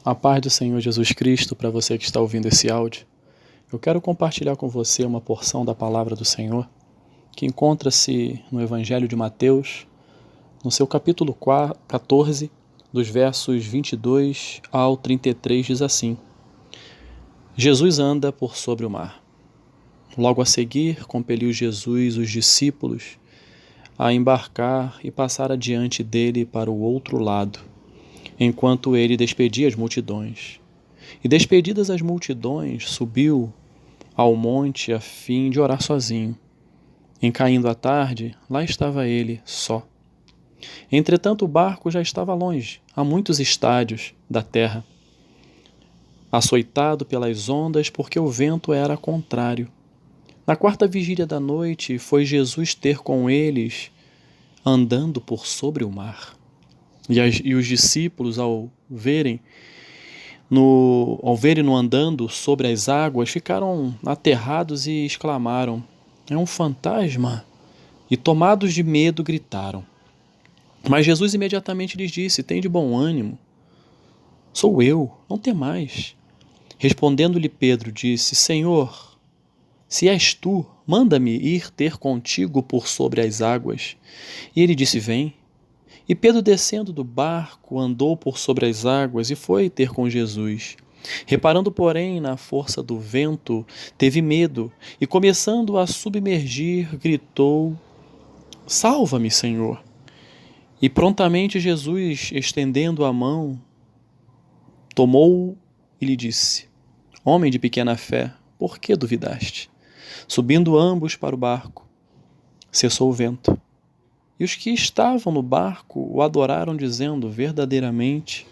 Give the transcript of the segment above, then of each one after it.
A paz do Senhor Jesus Cristo para você que está ouvindo esse áudio. Eu quero compartilhar com você uma porção da palavra do Senhor que encontra-se no Evangelho de Mateus, no seu capítulo 14, dos versos 22 ao 33, diz assim: Jesus anda por sobre o mar. Logo a seguir, compeliu Jesus os discípulos a embarcar e passar adiante dele para o outro lado, enquanto ele despedia as multidões. E despedidas as multidões, subiu ao monte a fim de orar sozinho. Em caindo a tarde, lá estava ele, só. Entretanto, o barco já estava longe, a muitos estádios da terra, açoitado pelas ondas, porque o vento era contrário. Na quarta vigília da noite, foi Jesus ter com eles, andando por sobre o mar. E os discípulos, ao verem-no andando sobre as águas, ficaram aterrados e exclamaram: "É um fantasma!" E tomados de medo, gritaram. Mas Jesus imediatamente lhes disse: "Tende bom ânimo, sou eu, não temais." Respondendo-lhe Pedro, disse: "Senhor, se és tu, manda-me ir ter contigo por sobre as águas." E ele disse: "Vem." E Pedro, descendo do barco, andou por sobre as águas e foi ter com Jesus. Reparando, porém, na força do vento, teve medo e, começando a submergir, gritou: "Salva-me, Senhor!" E prontamente Jesus, estendendo a mão, tomou-o e lhe disse: "Homem de pequena fé, por que duvidaste?" Subindo ambos para o barco, cessou o vento. E os que estavam no barco o adoraram, dizendo: "Verdadeiramente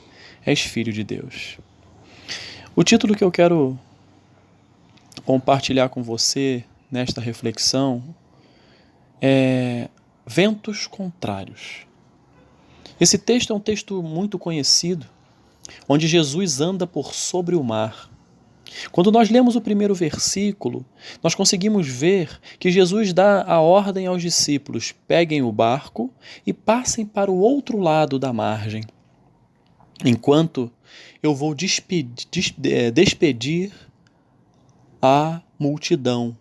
és Filho de Deus." O título que eu quero compartilhar com você nesta reflexão é Ventos Contrários. Esse texto é um texto muito conhecido, onde Jesus anda por sobre o mar. Quando nós lemos o primeiro versículo, nós conseguimos ver que Jesus dá a ordem aos discípulos: peguem o barco e passem para o outro lado da margem, enquanto eu vou despedir a multidão.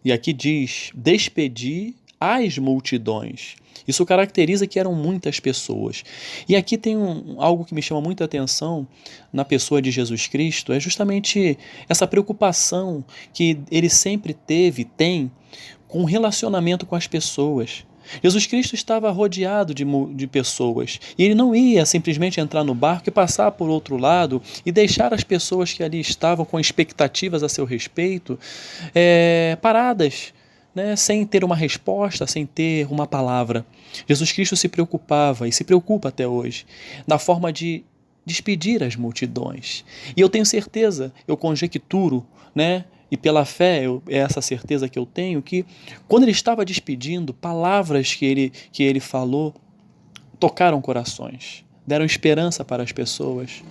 E aqui diz: despedir as multidões. Isso caracteriza que eram muitas pessoas. E aqui tem algo que me chama muita atenção na pessoa de Jesus Cristo, é justamente essa preocupação que ele sempre teve e tem com o relacionamento com as pessoas. Jesus Cristo estava rodeado de pessoas e ele não ia simplesmente entrar no barco e passar por outro lado e deixar as pessoas que ali estavam com expectativas a seu respeito paradas, sem ter uma resposta, sem ter uma palavra. Jesus Cristo se preocupava e se preocupa até hoje na forma de despedir as multidões. E eu tenho certeza, eu conjecturo, e pela fé, é essa certeza que eu tenho, que quando ele estava despedindo, palavras que ele falou tocaram corações, deram esperança para as pessoas.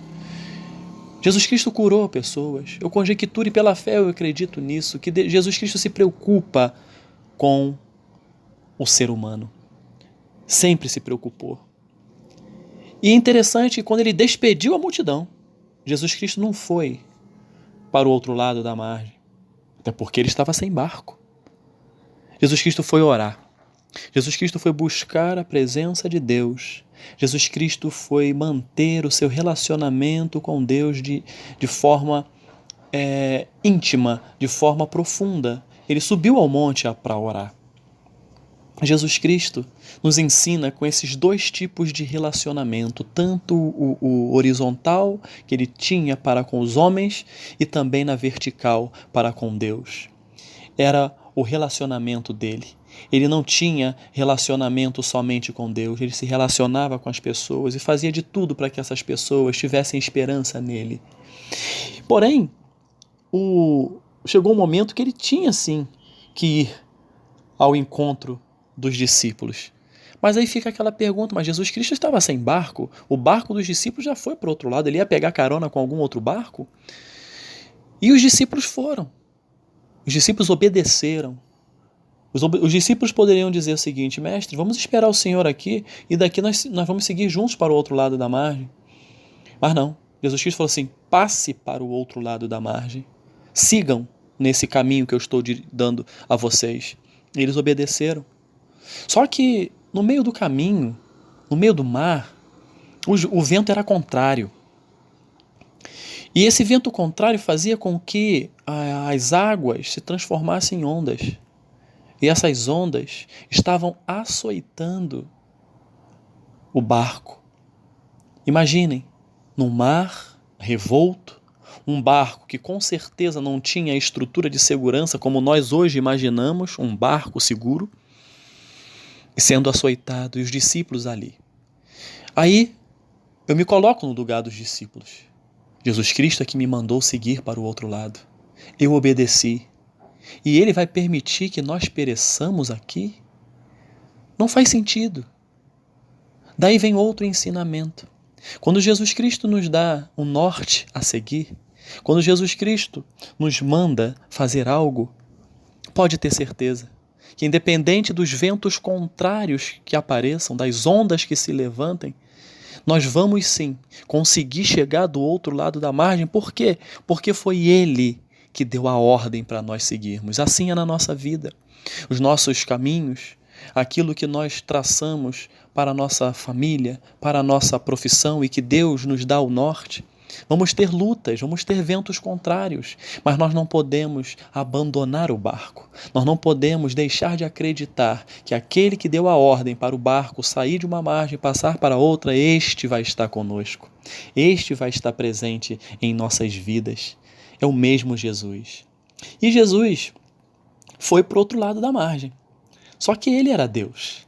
Jesus Cristo curou pessoas. Eu conjecturo e pela fé eu acredito nisso, que Jesus Cristo se preocupa com o ser humano. Sempre se preocupou. E é interessante que quando ele despediu a multidão, Jesus Cristo não foi para o outro lado da margem, até porque ele estava sem barco. Jesus Cristo foi orar. Jesus Cristo foi buscar a presença de Deus. Jesus Cristo foi manter o seu relacionamento com Deus de forma íntima, de forma profunda. Ele subiu ao monte para orar. Jesus Cristo nos ensina com esses dois tipos de relacionamento, tanto o horizontal que ele tinha para com os homens e também na vertical para com Deus. Era o relacionamento dele. Ele não tinha relacionamento somente com Deus, ele se relacionava com as pessoas e fazia de tudo para que essas pessoas tivessem esperança nele. Porém, chegou um momento que ele tinha sim que ir ao encontro dos discípulos. Mas aí fica aquela pergunta: mas Jesus Cristo estava sem barco? O barco dos discípulos já foi para o outro lado, ele ia pegar carona com algum outro barco? E os discípulos foram. Os discípulos obedeceram. Os discípulos poderiam dizer o seguinte: mestre, vamos esperar o Senhor aqui e daqui nós vamos seguir juntos para o outro lado da margem. Mas não, Jesus Cristo falou assim: passe para o outro lado da margem. Sigam nesse caminho que eu estou dando a vocês. E eles obedeceram. Só que no meio do caminho, no meio do mar, o vento era contrário. E esse vento contrário fazia com que as águas se transformassem em ondas. E essas ondas estavam açoitando o barco. Imaginem, num mar revolto, um barco que com certeza não tinha a estrutura de segurança como nós hoje imaginamos, um barco seguro, sendo açoitado, e os discípulos ali. Aí eu me coloco no lugar dos discípulos. Jesus Cristo é que me mandou seguir para o outro lado. Eu obedeci. E Ele vai permitir que nós pereçamos aqui? Não faz sentido. Daí vem outro ensinamento. Quando Jesus Cristo nos dá um norte a seguir, quando Jesus Cristo nos manda fazer algo, pode ter certeza que independente dos ventos contrários que apareçam, das ondas que se levantem, nós vamos sim conseguir chegar do outro lado da margem. Por quê? Porque foi Ele que deu a ordem para nós seguirmos. Assim é na nossa vida. Os nossos caminhos, aquilo que nós traçamos para a nossa família, para a nossa profissão e que Deus nos dá o norte, vamos ter lutas, vamos ter ventos contrários, mas nós não podemos abandonar o barco. Nós não podemos deixar de acreditar que aquele que deu a ordem para o barco sair de uma margem e passar para outra, este vai estar conosco. Este vai estar presente em nossas vidas. É o mesmo Jesus. E Jesus foi para o outro lado da margem. Só que ele era Deus.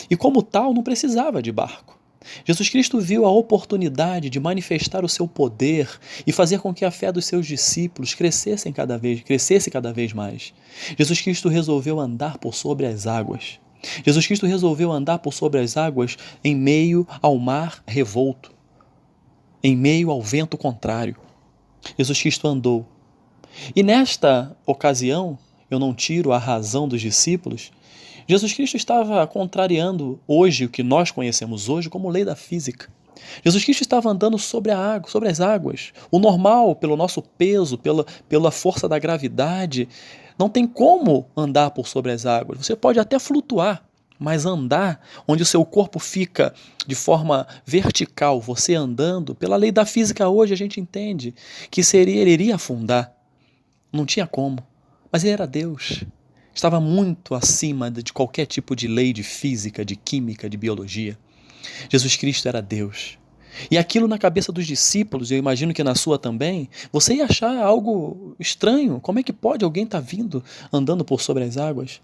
E como tal, não precisava de barco. Jesus Cristo viu a oportunidade de manifestar o seu poder e fazer com que a fé dos seus discípulos crescesse cada vez mais. Jesus Cristo resolveu andar por sobre as águas. Jesus Cristo resolveu andar por sobre as águas em meio ao mar revolto, em meio ao vento contrário. Jesus Cristo andou. E nesta ocasião, eu não tiro a razão dos discípulos, Jesus Cristo estava contrariando hoje o que nós conhecemos hoje como lei da física. Jesus Cristo estava andando sobre a água, sobre as águas. O normal, pelo nosso peso, pela força da gravidade, não tem como andar por sobre as águas. Você pode até flutuar, mas andar onde o seu corpo fica de forma vertical, você andando, pela lei da física hoje a gente entende que ele iria afundar. Não tinha como, mas ele era Deus. Estava muito acima de qualquer tipo de lei de física, de química, de biologia. Jesus Cristo era Deus. E aquilo na cabeça dos discípulos, eu imagino que na sua também, você ia achar algo estranho. Como é que pode alguém estar vindo andando por sobre as águas?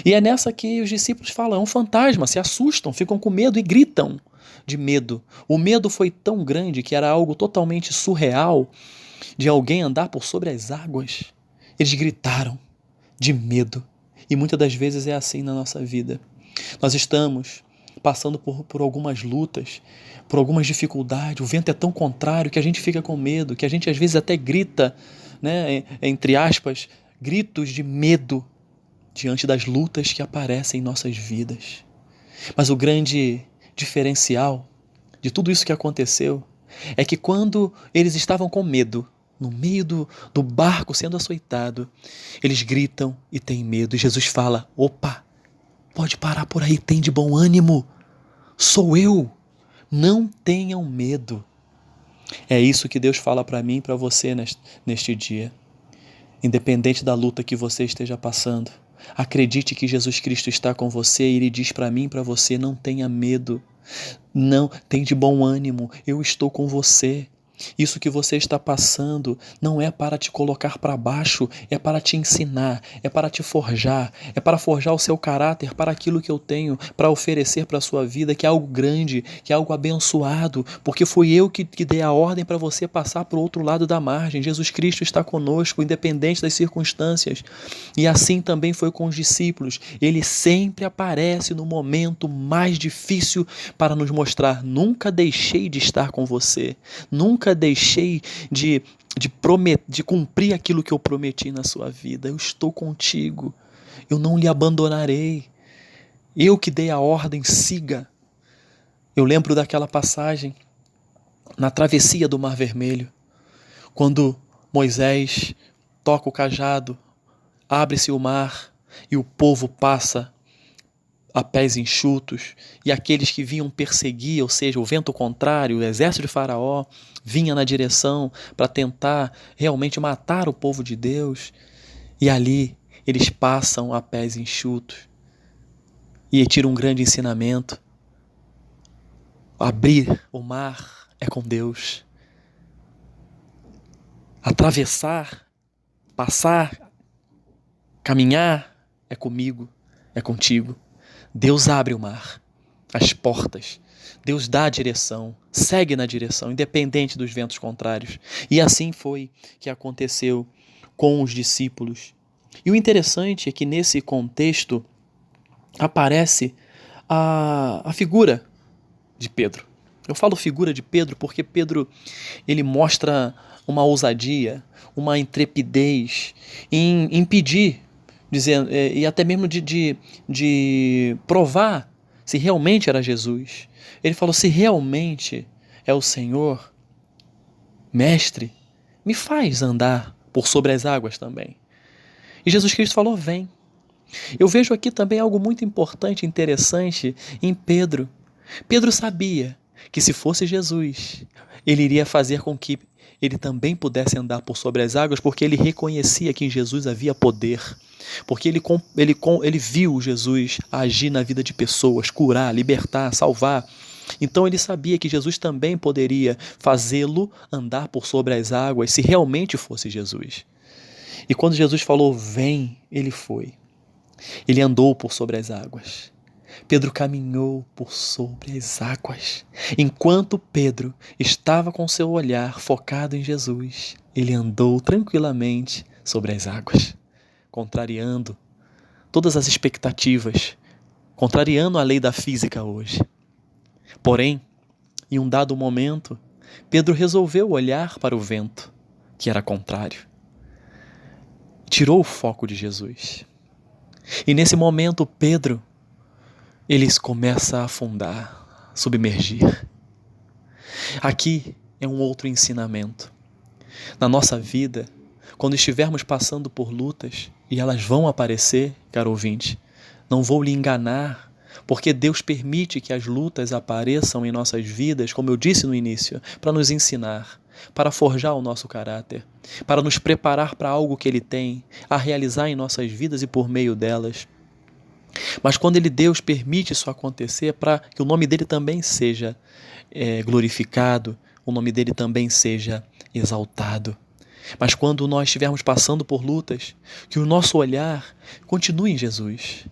E é nessa que os discípulos falam, é um fantasma, se assustam, ficam com medo e gritam de medo. O medo foi tão grande que era algo totalmente surreal de alguém andar por sobre as águas. Eles gritaram de medo. E muitas das vezes é assim na nossa vida. Nós estamos passando por algumas lutas, por algumas dificuldades, o vento é tão contrário que a gente fica com medo, que a gente às vezes até grita, né, entre aspas, gritos de medo diante das lutas que aparecem em nossas vidas. Mas o grande diferencial de tudo isso que aconteceu é que quando eles estavam com medo, no meio do barco sendo açoitado, eles gritam e têm medo. E Jesus fala, opa, pode parar por aí, tem de bom ânimo. Sou eu, não tenham medo. É isso que Deus fala para mim e para você neste dia. Independente da luta que você esteja passando, acredite que Jesus Cristo está com você e Ele diz para mim e para você, não tenha medo. Não, tem de bom ânimo, eu estou com você. Isso que você está passando não é para te colocar para baixo, é para te ensinar, é para te forjar, é para forjar o seu caráter para aquilo que eu tenho para oferecer para a sua vida, que é algo grande, que é algo abençoado, porque foi eu que dei a ordem para você passar para o outro lado da margem. Jesus Cristo está conosco, independente das circunstâncias. E assim também foi com os discípulos. Ele sempre aparece no momento mais difícil para nos mostrar, nunca deixei de estar com você, nunca deixei de cumprir aquilo que eu prometi na sua vida. Eu estou contigo, eu não lhe abandonarei, eu que dei a ordem, siga. Eu lembro daquela passagem na travessia do Mar Vermelho, quando Moisés toca o cajado, abre-se o mar e o povo passa a pés enxutos, e aqueles que vinham perseguir, ou seja, o vento contrário, o exército de Faraó, vinha na direção para tentar realmente matar o povo de Deus, e ali eles passam a pés enxutos e tiram um grande ensinamento. Abrir o mar é com Deus. Atravessar, passar, caminhar é comigo, é contigo. Deus abre o mar, as portas. Deus dá a direção, segue na direção, independente dos ventos contrários. E assim foi que aconteceu com os discípulos. E o interessante é que nesse contexto aparece a figura de Pedro. Eu falo figura de Pedro porque Pedro, ele mostra uma ousadia, uma intrepidez em pedir, dizendo, e até mesmo de provar se realmente era Jesus. Ele falou: se realmente é o Senhor, mestre, me faz andar por sobre as águas também. E Jesus Cristo falou: vem. Eu vejo aqui também algo muito importante, interessante em Pedro. Pedro sabia que se fosse Jesus, ele iria fazer com que ele também pudesse andar por sobre as águas, porque ele reconhecia que em Jesus havia poder, porque ele viu Jesus agir na vida de pessoas, curar, libertar, salvar. Então ele sabia que Jesus também poderia fazê-lo andar por sobre as águas, se realmente fosse Jesus. E quando Jesus falou: vem, ele foi. Ele andou por sobre as águas. Pedro caminhou por sobre as águas. Enquanto Pedro estava com seu olhar focado em Jesus, ele andou tranquilamente sobre as águas, contrariando todas as expectativas, contrariando a lei da física hoje. Porém, em um dado momento, Pedro resolveu olhar para o vento, que era contrário. Tirou o foco de Jesus. E nesse momento, Pedro, ele começa a afundar, submergir. Aqui é um outro ensinamento. Na nossa vida, quando estivermos passando por lutas, e elas vão aparecer, caro ouvinte, não vou lhe enganar, porque Deus permite que as lutas apareçam em nossas vidas, como eu disse no início, para nos ensinar, para forjar o nosso caráter, para nos preparar para algo que Ele tem a realizar em nossas vidas e por meio delas. Mas quando Deus permite isso acontecer, para que o nome dele também seja glorificado, o nome dele também seja exaltado. Mas quando nós estivermos passando por lutas, que o nosso olhar continue em Jesus.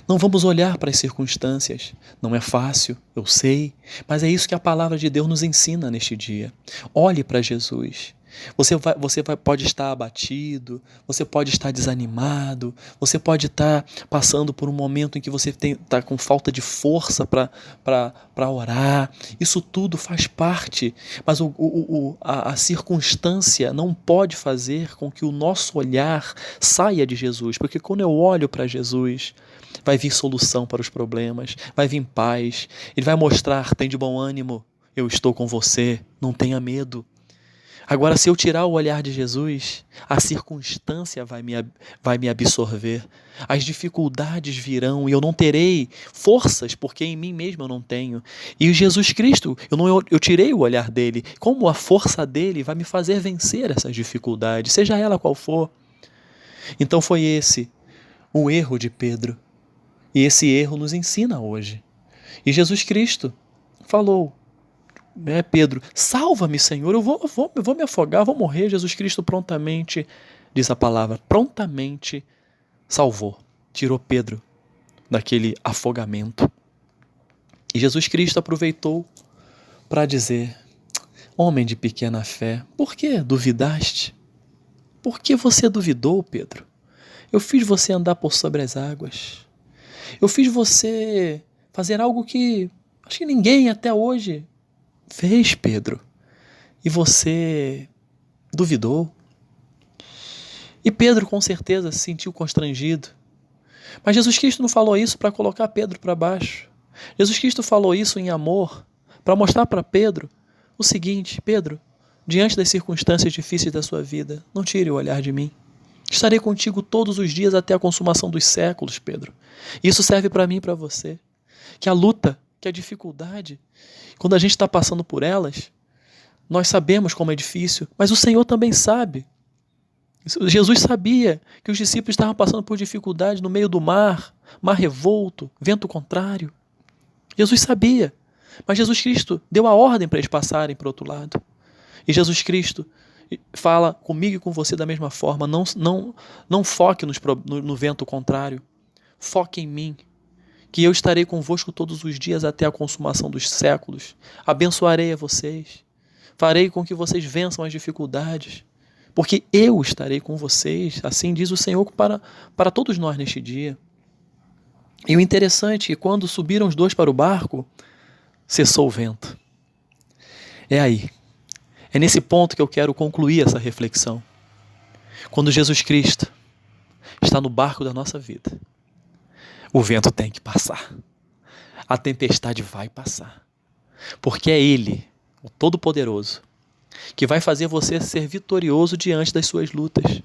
Não vamos olhar para as circunstâncias. Não é fácil, eu sei, mas é isso que a palavra de Deus nos ensina neste dia. Olhe para Jesus. Pode estar abatido, você pode estar desanimado, você pode estar passando por um momento em que você está com falta de força para orar. Isso tudo faz parte, mas a circunstância não pode fazer com que o nosso olhar saia de Jesus, porque quando eu olho para Jesus, vai vir solução para os problemas, vai vir paz, Ele vai mostrar: tem de bom ânimo, eu estou com você, não tenha medo. Agora, se eu tirar o olhar de Jesus, a circunstância vai me absorver. As dificuldades virão e eu não terei forças, porque em mim mesmo eu não tenho. E Jesus Cristo, eu tirei o olhar dele. Como a força dele vai me fazer vencer essas dificuldades, seja ela qual for. Então foi esse o erro de Pedro. E esse erro nos ensina hoje. E Jesus Cristo falou: Pedro, salva-me, Senhor, eu vou me afogar, vou morrer. Jesus Cristo prontamente, diz a palavra, prontamente salvou, tirou Pedro daquele afogamento. E Jesus Cristo aproveitou para dizer: homem de pequena fé, por que duvidaste? Por que você duvidou, Pedro? Eu fiz você andar por sobre as águas. Eu fiz você fazer algo que acho que ninguém até hoje fez, Pedro, e você duvidou. E Pedro com certeza se sentiu constrangido. Mas Jesus Cristo não falou isso para colocar Pedro para baixo. Jesus Cristo falou isso em amor, para mostrar para Pedro o seguinte: Pedro, diante das circunstâncias difíceis da sua vida, não tire o olhar de mim. Estarei contigo todos os dias até a consumação dos séculos, Pedro. Isso serve para mim e para você. Que a luta, que a dificuldade, quando a gente está passando por elas, nós sabemos como é difícil, mas o Senhor também sabe. Jesus sabia que os discípulos estavam passando por dificuldade no meio do mar revolto, vento contrário. Jesus sabia, mas Jesus Cristo deu a ordem para eles passarem para o outro lado. E Jesus Cristo fala comigo e com você da mesma forma: não foque no vento contrário, foque em mim, que eu estarei convosco todos os dias até a consumação dos séculos. Abençoarei a vocês, farei com que vocês vençam as dificuldades, porque eu estarei com vocês, assim diz o Senhor para todos nós neste dia. E o interessante é que quando subiram os dois para o barco, cessou o vento. É aí, é nesse ponto que eu quero concluir essa reflexão. Quando Jesus Cristo está no barco da nossa vida, o vento tem que passar, a tempestade vai passar, porque é Ele, o Todo-Poderoso, que vai fazer você ser vitorioso diante das suas lutas,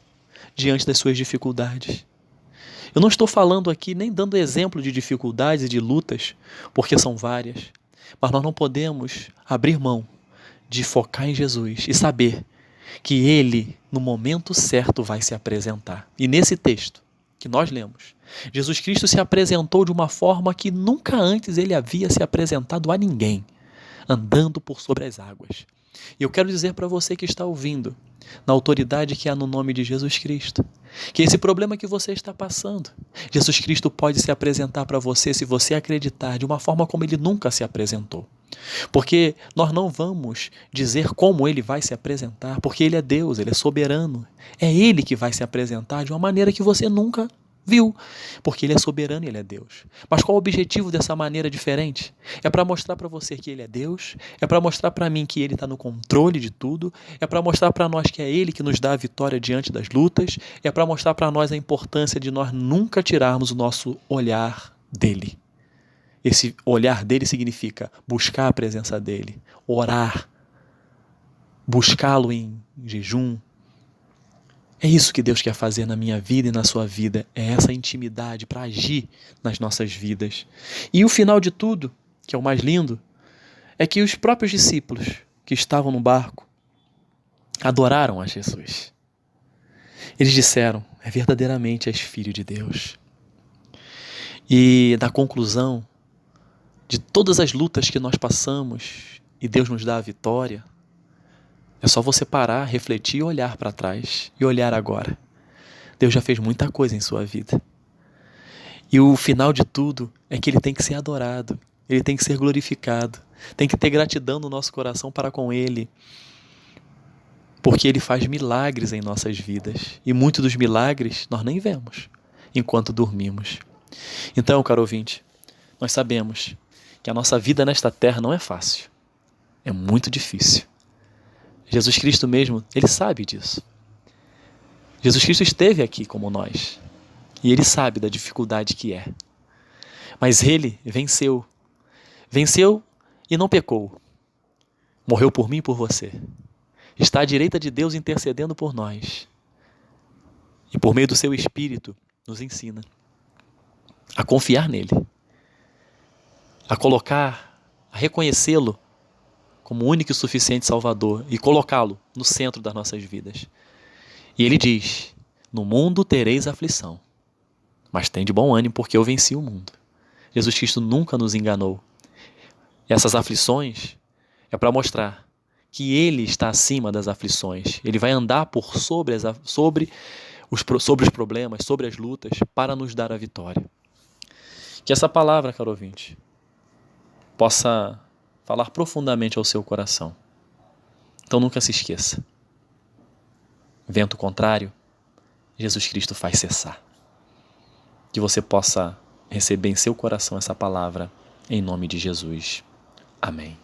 diante das suas dificuldades. Eu não estou falando aqui nem dando exemplo de dificuldades e de lutas, porque são várias, mas nós não podemos abrir mão de focar em Jesus e saber que Ele, no momento certo, vai se apresentar. E nesse texto que nós lemos, Jesus Cristo se apresentou de uma forma que nunca antes Ele havia se apresentado a ninguém, andando por sobre as águas. E eu quero dizer para você que está ouvindo, na autoridade que há no nome de Jesus Cristo, que esse problema que você está passando, Jesus Cristo pode se apresentar para você se você acreditar de uma forma como Ele nunca se apresentou. Porque nós não vamos dizer como Ele vai se apresentar, porque Ele é Deus, Ele é soberano. É Ele que vai se apresentar de uma maneira que você nunca viu, porque Ele é soberano e Ele é Deus. Mas qual o objetivo dessa maneira diferente? É para mostrar para você que Ele é Deus, é para mostrar para mim que Ele está no controle de tudo, é para mostrar para nós que é Ele que nos dá a vitória diante das lutas, é para mostrar para nós a importância de nós nunca tirarmos o nosso olhar dEle. Esse olhar dEle significa buscar a presença dEle, orar, buscá-lo em jejum. É isso que Deus quer fazer na minha vida e na sua vida, é essa intimidade para agir nas nossas vidas. E o final de tudo, que é o mais lindo, é que os próprios discípulos que estavam no barco adoraram a Jesus. Eles disseram: verdadeiramente és filho de Deus. E na conclusão de todas as lutas que nós passamos e Deus nos dá a vitória, é só você parar, refletir e olhar para trás e olhar agora. Deus já fez muita coisa em sua vida. E o final de tudo é que Ele tem que ser adorado, Ele tem que ser glorificado, tem que ter gratidão no nosso coração para com Ele, porque Ele faz milagres em nossas vidas. E muitos dos milagres nós nem vemos enquanto dormimos. Então, caro ouvinte, nós sabemos que a nossa vida nesta terra não é fácil, é muito difícil. Jesus Cristo mesmo, Ele sabe disso. Jesus Cristo esteve aqui como nós, e Ele sabe da dificuldade que é. Mas Ele venceu e não pecou. Morreu por mim e por você. Está à direita de Deus intercedendo por nós. E por meio do seu Espírito nos ensina a confiar nele, a reconhecê-lo como único e suficiente Salvador e colocá-lo no centro das nossas vidas. E Ele diz: no mundo tereis aflição, mas tem de bom ânimo, porque eu venci o mundo. Jesus Cristo nunca nos enganou. Essas aflições é para mostrar que Ele está acima das aflições. Ele vai andar sobre os problemas, sobre as lutas, para nos dar a vitória. Que essa palavra, caro ouvinte, possa falar profundamente ao seu coração. Então nunca se esqueça: vento contrário, Jesus Cristo faz cessar. Que você possa receber em seu coração essa palavra, em nome de Jesus. Amém.